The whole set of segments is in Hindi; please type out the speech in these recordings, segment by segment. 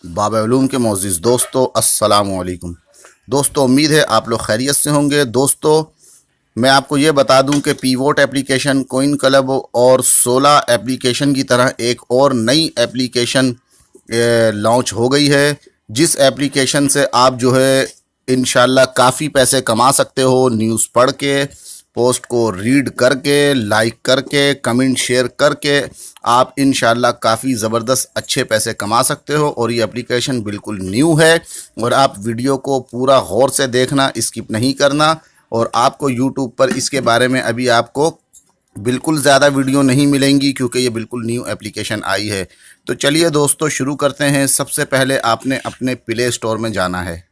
बाबा-ए-उलूम के मोअज़्ज़िज़ दोस्तों, अस्सलामु अलैकुम। दोस्तों, उम्मीद है आप लोग खैरियत से होंगे। दोस्तों, मैं आपको ये बता दूं कि पीवोट एप्लीकेशन, कॉइन क्लब और सोला एप्लीकेशन की तरह एक और नई एप्लीकेशन लॉन्च हो गई है, जिस एप्लीकेशन से आप जो है इंशाल्लाह काफ़ी पैसे कमा सकते हो। न्यूज़ पढ़ के, पोस्ट को रीड करके, लाइक करके, कमेंट शेयर करके आप इंशाल्लाह काफ़ी ज़बरदस्त अच्छे पैसे कमा सकते हो। और ये एप्लीकेशन बिल्कुल न्यू है और आप वीडियो को पूरा गौर से देखना, स्किप नहीं करना। और आपको यूट्यूब पर इसके बारे में अभी आपको बिल्कुल ज़्यादा वीडियो नहीं मिलेंगी, क्योंकि ये बिल्कुल न्यू एप्लीकेशन आई है। तो चलिए दोस्तों शुरू करते हैं। सबसे पहले आपने अपने प्ले स्टोर में जाना है।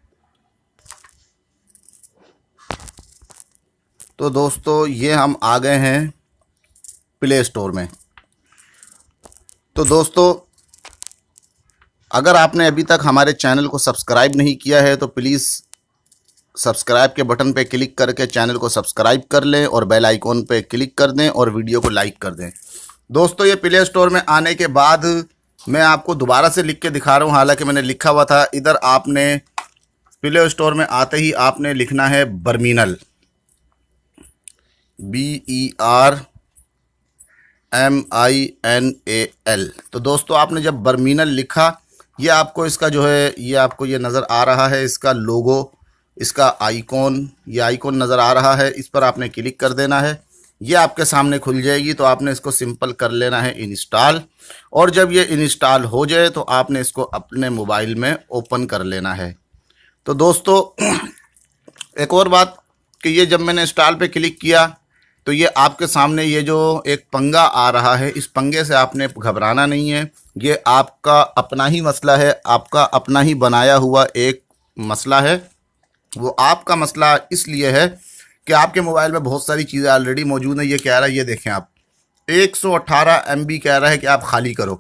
तो दोस्तों ये हम आ गए हैं प्ले स्टोर में। तो दोस्तों, अगर आपने अभी तक हमारे चैनल को सब्सक्राइब नहीं किया है तो प्लीज़ सब्सक्राइब के बटन पे क्लिक करके चैनल को सब्सक्राइब कर लें और बेल आइकॉन पे क्लिक कर दें और वीडियो को लाइक कर दें। दोस्तों, ये प्ले स्टोर में आने के बाद मैं आपको दोबारा से लिख के दिखा रहा हूँ, हालांकि मैंने लिखा हुआ था। इधर आपने प्ले स्टोर में आते ही आपने लिखना है बर्मिनल, BERMINAL। तो दोस्तों आपने जब बर्मिनल लिखा, ये आपको इसका जो है ये आपको ये नज़र आ रहा है, इसका लोगो, इसका आइकॉन, ये आइकॉन नज़र आ रहा है। इस पर आपने क्लिक कर देना है, ये आपके सामने खुल जाएगी। तो आपने इसको सिंपल कर लेना है इंस्टॉल। और जब ये इंस्टॉल हो जाए तो आपने इसको अपने मोबाइल में ओपन कर लेना है। तो दोस्तों एक और बात कि ये जब मैंने इंस्टॉल पे क्लिक किया तो ये आपके सामने ये जो एक पंगा आ रहा है, इस पंगे से आपने घबराना नहीं है। ये आपका अपना ही मसला है, आपका अपना ही बनाया हुआ एक मसला है। वो आपका मसला इसलिए है कि आपके मोबाइल में बहुत सारी चीज़ें ऑलरेडी मौजूद हैं। ये कह रहा है, ये देखें आप 118 MB कह रहा है कि आप खाली करो।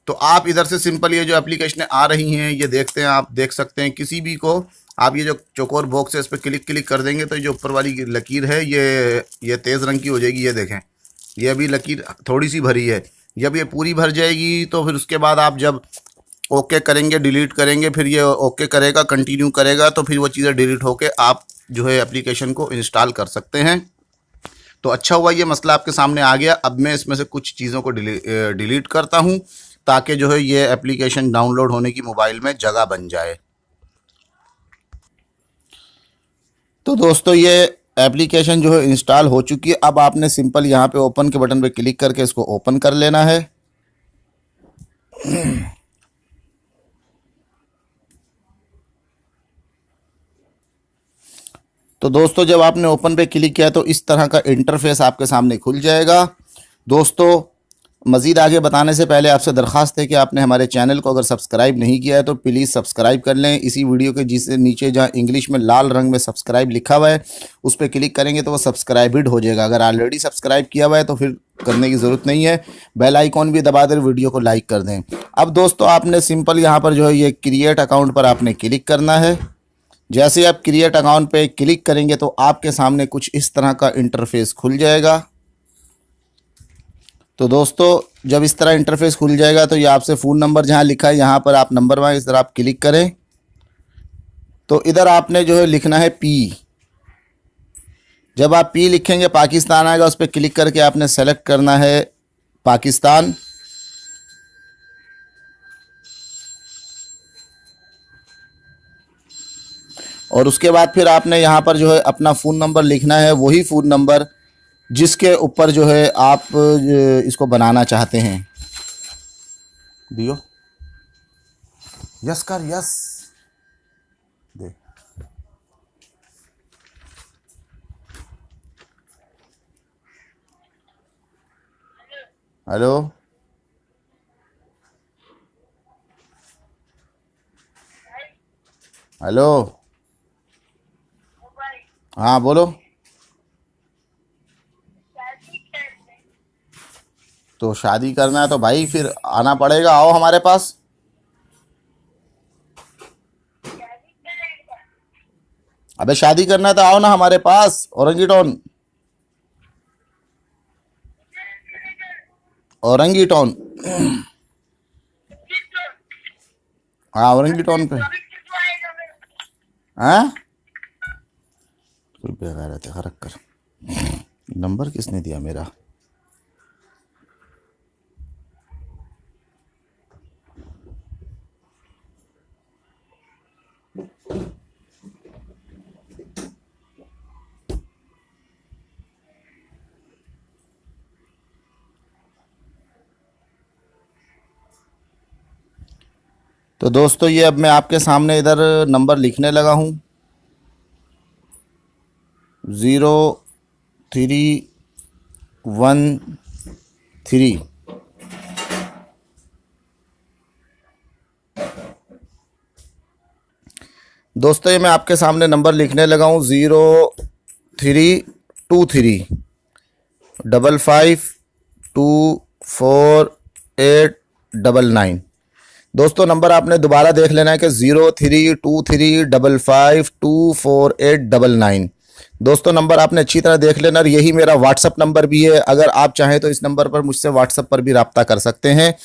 तो आप इधर से सिंपल ये जो एप्लीकेशनें आ रही हैं ये देखते हैं, आप देख सकते हैं किसी भी को आप ये जो चौकोर बॉक्स है इस पर क्लिक कर देंगे तो ये जो ऊपर वाली लकीर है ये तेज़ रंग की हो जाएगी। ये देखें, ये अभी लकीर थोड़ी सी भरी है। जब ये पूरी भर जाएगी तो फिर उसके बाद आप जब ओके करेंगे, डिलीट करेंगे, फिर ये ओके करेगा, कंटिन्यू करेगा, तो फिर वो चीज़ें डिलीट होके आप जो है एप्लीकेशन को इंस्टॉल कर सकते हैं। तो अच्छा हुआ ये मसला आपके सामने आ गया। अब मैं इसमें से कुछ चीज़ों को डिलीट करता हूँ ताकि जो है ये एप्लीकेशन डाउनलोड होने की मोबाइल में जगह बन जाए। तो दोस्तों ये एप्लीकेशन जो है इंस्टॉल हो चुकी है। अब आपने सिंपल यहाँ पे ओपन के बटन पे क्लिक करके इसको ओपन कर लेना है। तो दोस्तों जब आपने ओपन पे क्लिक किया तो इस तरह का इंटरफेस आपके सामने खुल जाएगा। दोस्तों, मज़ीद आगे बताने से पहले आपसे दरख्वास्त है कि आपने हमारे चैनल को अगर सब्सक्राइब नहीं किया है तो प्लीज़ सब्सक्राइब कर लें। इसी वीडियो के जिससे नीचे जहाँ इंग्लिश में लाल रंग में सब्सक्राइब लिखा हुआ है उस पर क्लिक करेंगे तो वो सब्सक्राइब्ड हो जाएगा। अगर ऑलरेडी सब्सक्राइब किया हुआ है तो फिर करने की ज़रूरत नहीं है। बेल आइकॉन भी दबा दें, वीडियो को लाइक कर दें। अब दोस्तों आपने सिंपल यहाँ पर जो है ये क्रिएट अकाउंट पर आपने क्लिक करना है। जैसे ही आप क्रिएट अकाउंट पे क्लिक करेंगे तो आपके सामने कुछ इस तरह का इंटरफेस खुल जाएगा। तो दोस्तों जब इस तरह इंटरफेस खुल जाएगा तो ये आपसे फ़ोन नंबर जहाँ लिखा है यहाँ पर आप नंबर वहाँ इस तरह आप क्लिक करें तो इधर आपने जो है लिखना है पी। जब आप पी लिखेंगे पाकिस्तान आएगा, उस पर क्लिक करके आपने सेलेक्ट करना है पाकिस्तान। और उसके बाद फिर आपने यहाँ पर जो है अपना फ़ोन नंबर लिखना है, वही फ़ोन नंबर जिसके ऊपर जो है आप इसको बनाना चाहते हैं। दियो, यस कर, यस दे। हेलो, हेलो, हाँ बोलो। तो शादी करना है तो भाई फिर आना पड़ेगा, आओ हमारे पास। अबे शादी करना है तो आओ ना हमारे पास, औरंगी टाउन, औरंगी टाउन। हाँ ऑरेंज भी टोन पे। हाँ बेगैरत है, खरक कर। नंबर किसने दिया मेरा? तो दोस्तों ये अब मैं आपके सामने इधर नंबर लिखने लगा हूँ। 0313। दोस्तों ये मैं आपके सामने नंबर लिखने लगा हूँ 0323552489। दोस्तों नंबर आपने दोबारा देख लेना है कि 0323552489। दोस्तों नंबर आपने अच्छी तरह देख लेना, और यही मेरा व्हाट्सअप नंबर भी है। अगर आप चाहें तो इस नंबर पर मुझसे व्हाट्सअप पर भी रब्ता कर सकते हैं।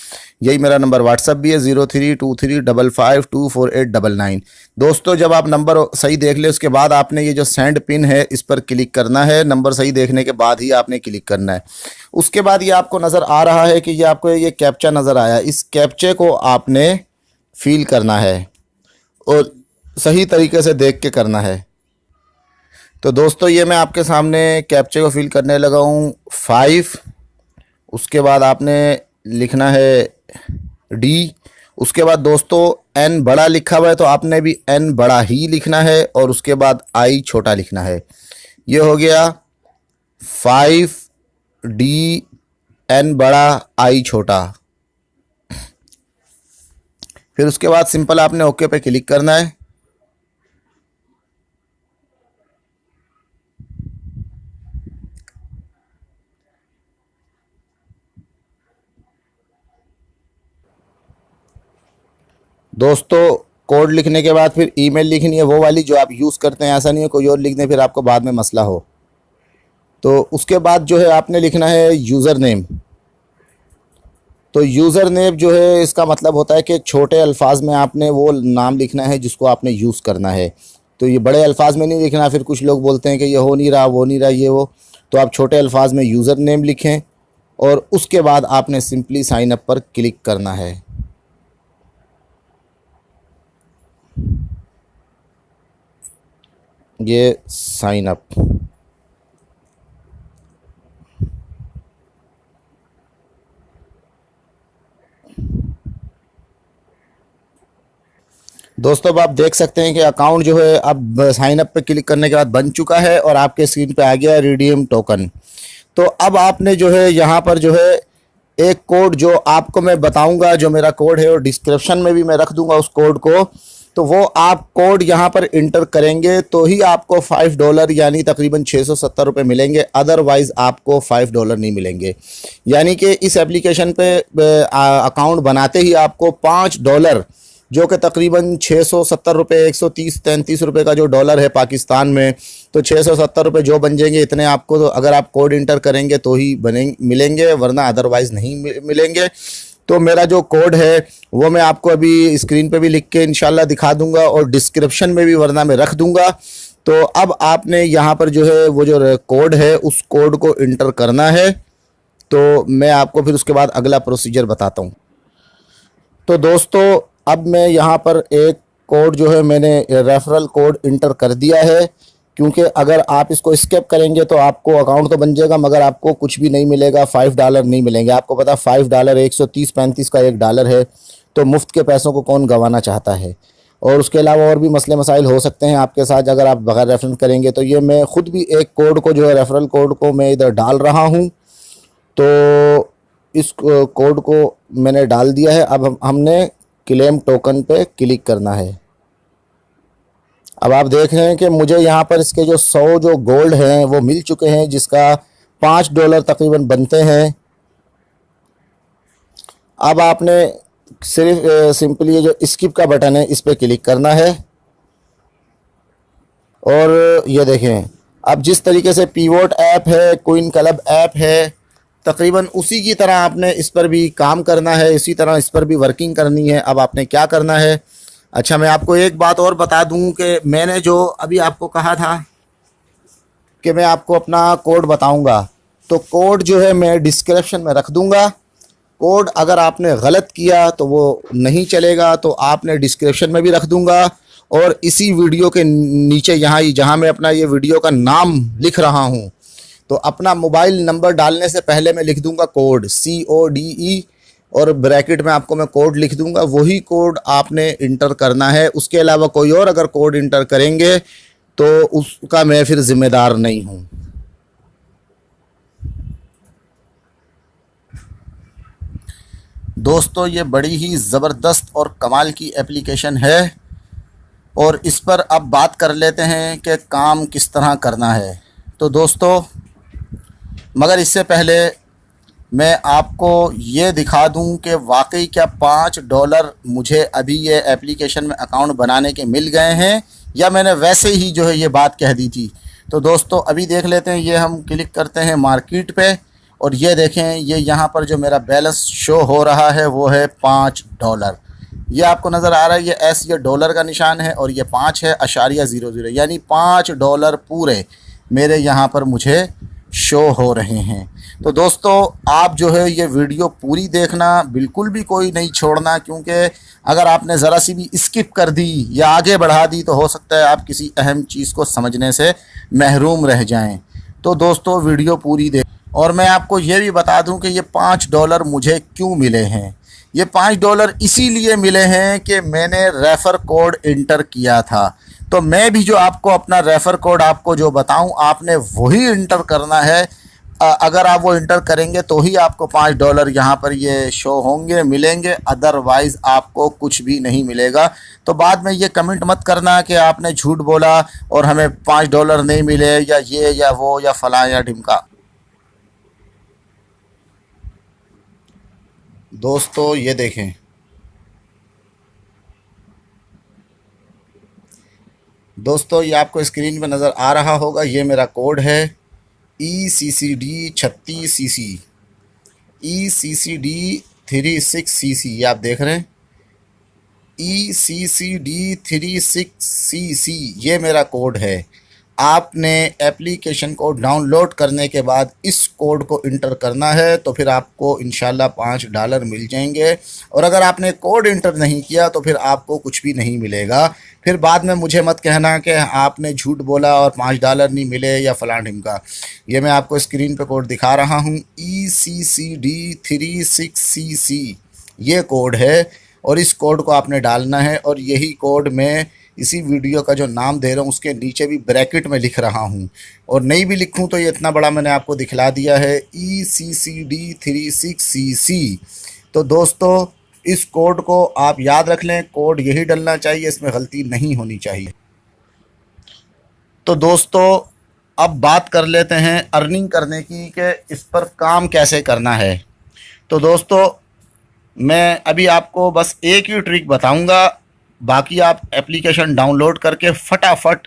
यही मेरा नंबर व्हाट्सअप भी है 0323552489। दोस्तों जब आप नंबर सही देख ले उसके बाद आपने ये जो सेंड पिन है इस पर क्लिक करना है। नंबर सही देखने के बाद ही आपने क्लिक करना है। उसके बाद ये आपको नज़र आ रहा है कि ये आपको ये कैप्चा नज़र आया, इस कैप्चे को आपने फिल करना है और सही तरीके से देख के करना है। तो दोस्तों ये मैं आपके सामने कैप्चे को फिल करने लगा हूँ 5। उसके बाद आपने लिखना है D। उसके बाद दोस्तों N बड़ा लिखा हुआ है तो आपने भी N बड़ा ही लिखना है, और उसके बाद I छोटा लिखना है। ये हो गया 5D N बड़ा I छोटा। फिर उसके बाद सिंपल आपने ओके पे क्लिक करना है। दोस्तों कोड लिखने के बाद फिर ईमेल लिखनी है, वो वाली जो आप यूज़ करते हैं। ऐसा नहीं है कोई और लिख दें फिर आपको बाद में मसला हो। तो उसके बाद जो है आपने लिखना है यूज़र नेम। तो यूज़र नेम जो है इसका मतलब होता है कि छोटे अल्फाज में आपने वो नाम लिखना है जिसको आपने यूज़ करना है। तो ये बड़े अल्फाज में नहीं लिखना, फिर कुछ लोग बोलते हैं कि ये हो नहीं रहा, वो नहीं रहा, ये वो। तो आप छोटे अल्फाज में यूज़र नेम लिखें और उसके बाद आपने सिंपली साइन अप पर क्लिक करना है। ये साइन अप। दोस्तों अब आप देख सकते हैं कि अकाउंट जो है अब साइन अप पे क्लिक करने के बाद बन चुका है और आपके स्क्रीन पे आ गया है रिडीम टोकन। तो अब आपने जो है यहाँ पर जो है एक कोड जो आपको मैं बताऊंगा, जो मेरा कोड है और डिस्क्रिप्शन में भी मैं रख दूंगा उस कोड को। तो वो आप कोड यहाँ पर इंटर करेंगे तो ही आपको $5 यानी तकरीबन 670 रुपये मिलेंगे, अदरवाइज़ आपको $5 नहीं मिलेंगे। यानी कि इस एप्लीकेशन पे अकाउंट बनाते ही आपको $5 जो कि तकरीबन 670 रुपये, 130-133 रुपये का जो डॉलर है पाकिस्तान में, तो 670 रुपये जो बन जाएंगे इतने आपको। तो अगर आप कोड इंटर करेंगे तो ही मिलेंगे, वरना अदरवाइज़ नहीं मिलेंगे। तो मेरा जो कोड है वो मैं आपको अभी स्क्रीन पे भी लिख के इंशाल्लाह दिखा दूंगा और डिस्क्रिप्शन में भी वरना मैं रख दूंगा। तो अब आपने यहाँ पर जो है वो जो कोड है उस कोड को इंटर करना है। तो मैं आपको फिर उसके बाद अगला प्रोसीजर बताता हूँ। तो दोस्तों अब मैं यहाँ पर एक कोड जो है मैंने रेफरल कोड इंटर कर दिया है, क्योंकि अगर आप इसको स्किप करेंगे तो आपको अकाउंट तो बन जाएगा मगर आपको कुछ भी नहीं मिलेगा, $5 नहीं मिलेंगे। आपको पता $5 130-135 का $1 है, तो मुफ्त के पैसों को कौन गंवाना चाहता है। और उसके अलावा और भी मसले मसाइल हो सकते हैं आपके साथ अगर आप बगैर रेफरेंस करेंगे। तो ये मैं ख़ुद भी एक कोड को जो है रेफरल कोड को मैं इधर डाल रहा हूँ। तो इस कोड को मैंने डाल दिया है। अब हमने क्लेम टोकन पे क्लिक करना है। अब आप देख रहे हैं कि मुझे यहाँ पर इसके जो 100 जो गोल्ड हैं वो मिल चुके हैं, जिसका $5 तकरीबन बनते हैं। अब आपने सिर्फ सिंपली ये जो स्किप का बटन है इस पर क्लिक करना है। और ये देखें अब जिस तरीके से पीवोट ऐप है, क्वीन क्लब ऐप है, तकरीबन उसी की तरह आपने इस पर भी काम करना है, इसी तरह इस पर भी वर्किंग करनी है। अब आपने क्या करना है, अच्छा, मैं आपको एक बात और बता दूं कि मैंने जो अभी आपको कहा था कि मैं आपको अपना कोड बताऊंगा, तो कोड जो है मैं डिस्क्रिप्शन में रख दूंगा। कोड अगर आपने गलत किया तो वो नहीं चलेगा, तो आपने डिस्क्रिप्शन में भी रख दूंगा। और इसी वीडियो के नीचे यहाँ जहाँ मैं अपना ये वीडियो का नाम लिख रहा हूँ, तो अपना मोबाइल नंबर डालने से पहले मैं लिख दूंगा कोड CODE, और ब्रैकेट में आपको मैं कोड लिख दूंगा। वही कोड आपने इंटर करना है। उसके अलावा कोई और अगर कोड इंटर करेंगे तो उसका मैं फिर जिम्मेदार नहीं हूँ। दोस्तों, ये बड़ी ही ज़बरदस्त और कमाल की एप्लीकेशन है, और इस पर अब बात कर लेते हैं कि काम किस तरह करना है। तो दोस्तों, मगर इससे पहले मैं आपको ये दिखा दूं कि वाकई क्या $5 मुझे अभी ये एप्लीकेशन में अकाउंट बनाने के मिल गए हैं, या मैंने वैसे ही जो है ये बात कह दी थी। तो दोस्तों, अभी देख लेते हैं। ये हम क्लिक करते हैं मार्केट पे, और ये देखें, ये यहाँ पर जो मेरा बैलेंस शो हो रहा है वो है $5। ये आपको नज़र आ रहा है, ये डॉलर का निशान है, और ये 5 है .00, यानी $5 पूरे मेरे यहाँ पर मुझे शो हो रहे हैं। तो दोस्तों, आप जो है ये वीडियो पूरी देखना, बिल्कुल भी कोई नहीं छोड़ना, क्योंकि अगर आपने ज़रा सी भी स्किप कर दी या आगे बढ़ा दी तो हो सकता है आप किसी अहम चीज़ को समझने से महरूम रह जाएं। तो दोस्तों, वीडियो पूरी देख। और मैं आपको ये भी बता दूं कि ये $5 मुझे क्यों मिले हैं। ये $5 इसीलिए मिले हैं कि मैंने रेफ़र कोड इंटर किया था। तो मैं भी जो आपको अपना रेफ़र कोड आपको जो बताऊं, आपने वही इंटर करना है। अगर आप वो इंटर करेंगे तो ही आपको $5 यहाँ पर ये शो होंगे, मिलेंगे, अदरवाइज़ आपको कुछ भी नहीं मिलेगा। तो बाद में ये कमेंट मत करना कि आपने झूठ बोला और हमें $5 नहीं मिले, या ये या वो या फलां या ढिमका। दोस्तों, ये देखें, दोस्तों ये आपको स्क्रीन पे नज़र आ रहा होगा, ये मेरा कोड है ECCD 36CC, ECCD 36CC। ये आप देख रहे हैं, ECCD 36CC, ये मेरा कोड है। आपने एप्लीकेशन को डाउनलोड करने के बाद इस कोड को इंटर करना है, तो फिर आपको इंशाल्लाह $5 मिल जाएंगे। और अगर आपने कोड इंटर नहीं किया तो फिर आपको कुछ भी नहीं मिलेगा। फिर बाद में मुझे मत कहना कि आपने झूठ बोला और $5 नहीं मिले या फलां ढिमका। ये मैं आपको स्क्रीन पे कोड दिखा रहा हूँ, ECCD 36CC, ये कोड है, और इस कोड को आपने डालना है। और यही कोड मैं इसी वीडियो का जो नाम दे रहा हूँ उसके नीचे भी ब्रैकेट में लिख रहा हूँ, और नहीं भी लिखूँ तो ये इतना बड़ा मैंने आपको दिखला दिया है, ECCD 36CC। तो दोस्तों, इस कोड को आप याद रख लें, कोड यही डलना चाहिए, इसमें गलती नहीं होनी चाहिए। तो दोस्तों, अब बात कर लेते हैं अर्निंग करने की कि इस पर काम कैसे करना है। तो दोस्तों, मैं अभी आपको बस एक ही ट्रिक बताऊंगा, बाकी आप एप्लीकेशन डाउनलोड करके फटाफट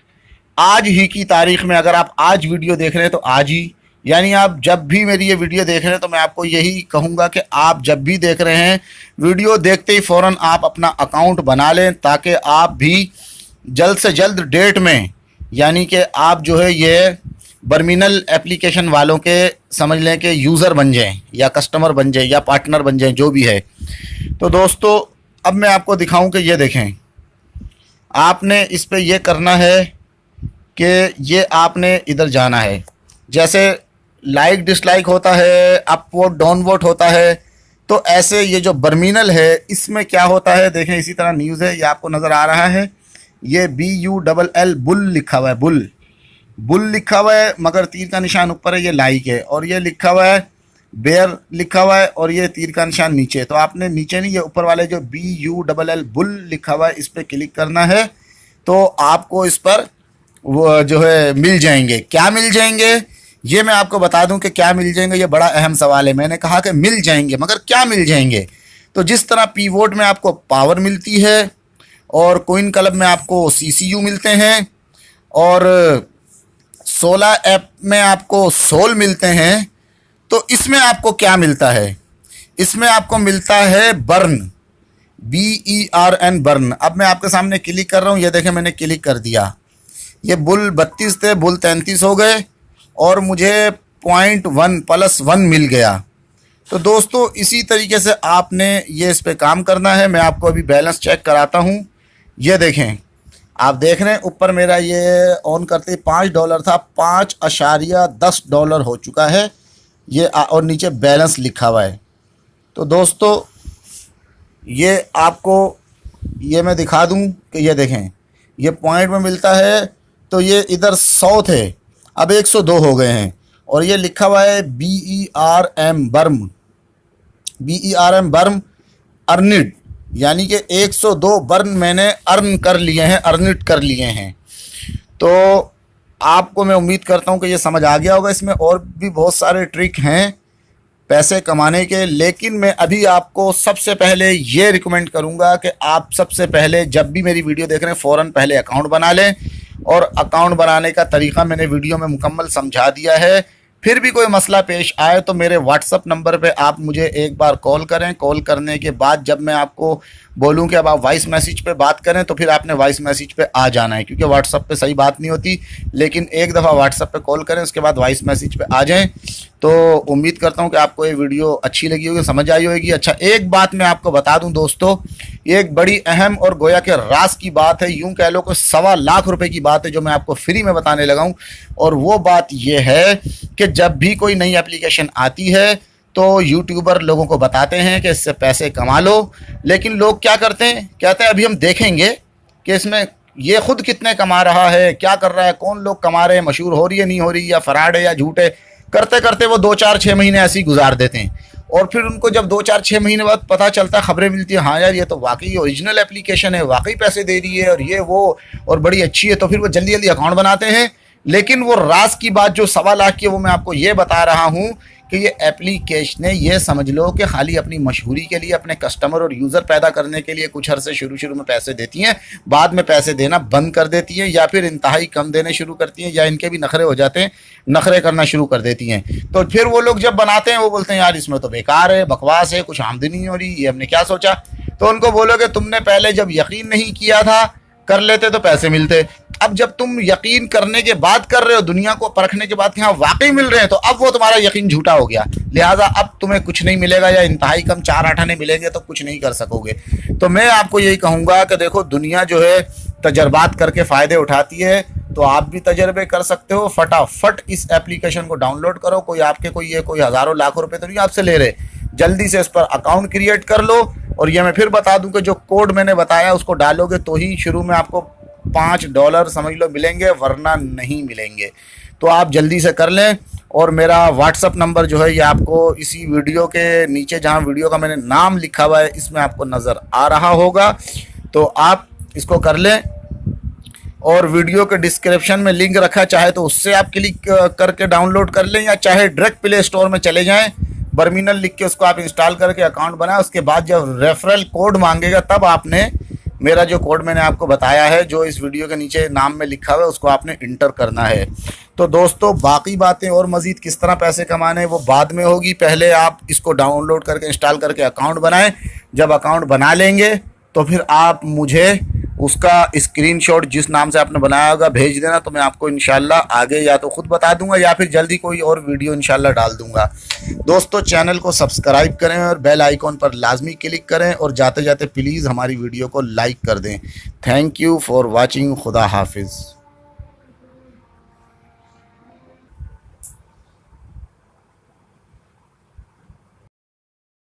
आज ही की तारीख में, अगर आप आज वीडियो देख रहे हैं तो आज ही, यानी आप जब भी मेरी ये वीडियो देख रहे हैं, तो मैं आपको यही कहूँगा कि आप जब भी देख रहे हैं, वीडियो देखते ही फ़ौरन आप अपना अकाउंट बना लें, ताकि आप भी जल्द से जल्द डेट में, यानी कि आप जो है ये बर्मिनल एप्लीकेशन वालों के समझ लें कि यूज़र बन जाएं, या कस्टमर बन जाएं, या पार्टनर बन जाएं, जो भी है। तो दोस्तों, अब मैं आपको दिखाऊं कि ये देखें, आपने इस पे ये करना है कि ये आपने इधर जाना है। जैसे लाइक डिसलाइक होता है, अप वोट डाउन वोट होता है, तो ऐसे ये जो बर्मिनल है इसमें क्या होता है, देखें, इसी तरह न्यूज़ है, ये आपको नज़र आ रहा है, ये BULL बुल लिखा हुआ है, बुल लिखा हुआ है, मगर तीर का निशान ऊपर है, ये लाइक है। और ये लिखा हुआ है बेयर लिखा हुआ है, और ये तीर का निशान नीचे। तो आपने नीचे नहीं, ये ऊपर वाले जो BULL बुल लिखा हुआ है, इस पर क्लिक करना है, तो आपको इस पर वो जो है मिल जाएंगे। क्या मिल जाएंगे, ये मैं आपको बता दूं कि क्या मिल जाएंगे, ये बड़ा अहम सवाल है। मैंने कहा कि मिल जाएंगे, मगर क्या मिल जाएंगे। तो जिस तरह पीवोट में आपको पावर मिलती है, और कोइन क्लब में आपको CCU मिलते हैं, और 16 ऐप में आपको सोल मिलते हैं, तो इसमें आपको क्या मिलता है, इसमें आपको मिलता है बर्न, BERN बर्न। अब मैं आपके सामने क्लिक कर रहा हूँ, ये देखें मैंने क्लिक कर दिया। ये बुल 32 थे, बुल 33 हो गए और मुझे 0.1 +1 मिल गया। तो दोस्तों इसी तरीके से आपने ये इस पे काम करना है। मैं आपको अभी बैलेंस चेक कराता हूँ। ये देखें, आप देख रहे हैं ऊपर मेरा ये ऑन करते ही $5 था, $5.10 हो चुका है ये, और नीचे बैलेंस लिखा हुआ है। तो दोस्तों ये आपको ये मैं दिखा दूं कि ये देखें, ये पॉइंट में मिलता है। तो ये इधर 100 थे, अब 102 हो गए हैं। और ये लिखा हुआ है BERM बर्म अर्निड, यानी कि 102 बर्न मैंने अर्न कर लिए हैं, अर्निट कर लिए हैं। तो आपको मैं उम्मीद करता हूं कि ये समझ आ गया होगा। इसमें और भी बहुत सारे ट्रिक हैं पैसे कमाने के, लेकिन मैं अभी आपको सबसे पहले ये रिकमेंड करूंगा कि आप सबसे पहले जब भी मेरी वीडियो देख रहे हैं फ़ौरन पहले अकाउंट बना लें। और अकाउंट बनाने का तरीका मैंने वीडियो में मुकम्मल समझा दिया है। फिर भी कोई मसला पेश आए तो मेरे व्हाट्सअप नंबर पे आप मुझे एक बार कॉल करें। कॉल करने के बाद जब मैं आपको बोलूं कि अब आप वॉइस मैसेज पे बात करें तो फिर आपने वॉइस मैसेज पे आ जाना है, क्योंकि व्हाट्सअप पे सही बात नहीं होती। लेकिन एक दफ़ा व्हाट्सअप पे कॉल करें, उसके बाद वॉइस मैसेज पे आ जाएं। तो उम्मीद करता हूं कि आपको ये वीडियो अच्छी लगी होगी, समझ आई होगी। अच्छा, एक बात मैं आपको बता दूं दोस्तों, ये एक बड़ी अहम और गोया के राज की बात है, यूं कह लो कि ₹1.25 की बात है जो मैं आपको फ्री में बताने लगा हूं। और वो बात ये है कि जब भी कोई नई एप्लीकेशन आती है तो यूट्यूबर लोगों को बताते हैं कि इससे पैसे कमा लो, लेकिन लोग क्या करते हैं, कहते हैं अभी हम देखेंगे कि इसमें ये खुद कितने कमा रहा है, क्या कर रहा है, कौन लोग कमा रहे हैं, मशहूर हो रही है नहीं हो रही, या फ्रॉड है या झूठ है। करते करते वो 2-4-6 महीने ऐसे ही गुजार देते हैं। और फिर उनको जब 2-4-6 महीने बाद पता चलता है, खबरें मिलती है, हाँ यार ये तो वाकई ओरिजिनल एप्लीकेशन है, वाकई पैसे दे रही है और ये वो और बड़ी अच्छी है, तो फिर वो जल्दी जल्दी अकाउंट बनाते हैं। लेकिन वो राज की बात जो ₹1.25 की है वो मैं आपको ये बता रहा हूँ कि ये एप्लीकेशन ये समझ लो कि खाली अपनी मशहूरी के लिए, अपने कस्टमर और यूज़र पैदा करने के लिए कुछ अरसे शुरू में पैसे देती हैं, बाद में पैसे देना बंद कर देती हैं, या फिर इंतहाई कम देने शुरू करती हैं, या इनके भी नखरे हो जाते हैं, नखरे करना शुरू कर देती हैं। तो फिर वो लोग जब बनाते हैं वो बोलते हैं यार इसमें तो बेकार है, बकवास है, कुछ आमदनी नहीं हो रही, ये हमने क्या सोचा। तो उनको बोलोगे तुमने पहले जब यकीन नहीं किया था, कर लेते तो पैसे मिलते। अब जब तुम यकीन करने के बाद कर रहे हो, दुनिया को परखने के बाद कि हाँ वाकई मिल रहे हैं, तो अब वो तुम्हारा यकीन झूठा हो गया, लिहाजा अब तुम्हें कुछ नहीं मिलेगा, या इंतहाई कम 4 आने मिलेंगे तो कुछ नहीं कर सकोगे। तो मैं आपको यही कहूँगा कि देखो दुनिया जो है तजर्बात करके फ़ायदे उठाती है, तो आप भी तजर्बे कर सकते हो। फटाफट इस एप्लीकेशन को डाउनलोड करो। कोई हज़ारों लाखों रुपए तो नहीं आपसे ले रहे, जल्दी से इस पर अकाउंट क्रिएट कर लो। और ये मैं फिर बता दूं कि जो कोड मैंने बताया उसको डालोगे तो ही शुरू में आपको $5 समझ लो मिलेंगे, वरना नहीं मिलेंगे। तो आप जल्दी से कर लें। और मेरा व्हाट्सअप नंबर जो है ये आपको इसी वीडियो के नीचे, जहां वीडियो का मैंने नाम लिखा हुआ है, इसमें आपको नज़र आ रहा होगा। तो आप इसको कर लें। और वीडियो के डिस्क्रिप्शन में लिंक रखा, चाहे तो उससे आप क्लिक करके डाउनलोड कर लें, या चाहे डायरेक्ट प्ले स्टोर में चले जाएं, बर्मिनल लिख के उसको आप इंस्टॉल करके अकाउंट बनाएं। उसके बाद जब रेफरल कोड मांगेगा तब आपने मेरा जो कोड मैंने आपको बताया है, जो इस वीडियो के नीचे नाम में लिखा हुआ है, उसको आपने इंटर करना है। तो दोस्तों बाकी बातें और मज़ीद किस तरह पैसे कमाने वो बाद में होगी, पहले आप इसको डाउनलोड करके इंस्टॉल करके अकाउंट बनाएं। जब अकाउंट बना लेंगे तो फिर आप मुझे उसका स्क्रीनशॉट जिस नाम से आपने बनाया होगा भेज देना, तो मैं आपको इंशाल्लाह आगे या तो खुद बता दूंगा या फिर जल्दी कोई और वीडियो इंशाल्लाह डाल दूंगा। दोस्तों चैनल को सब्सक्राइब करें और बेल आइकॉन पर लाजमी क्लिक करें, और जाते जाते प्लीज़ हमारी वीडियो को लाइक कर दें। Thank you for watching. खुदा हाफिज़।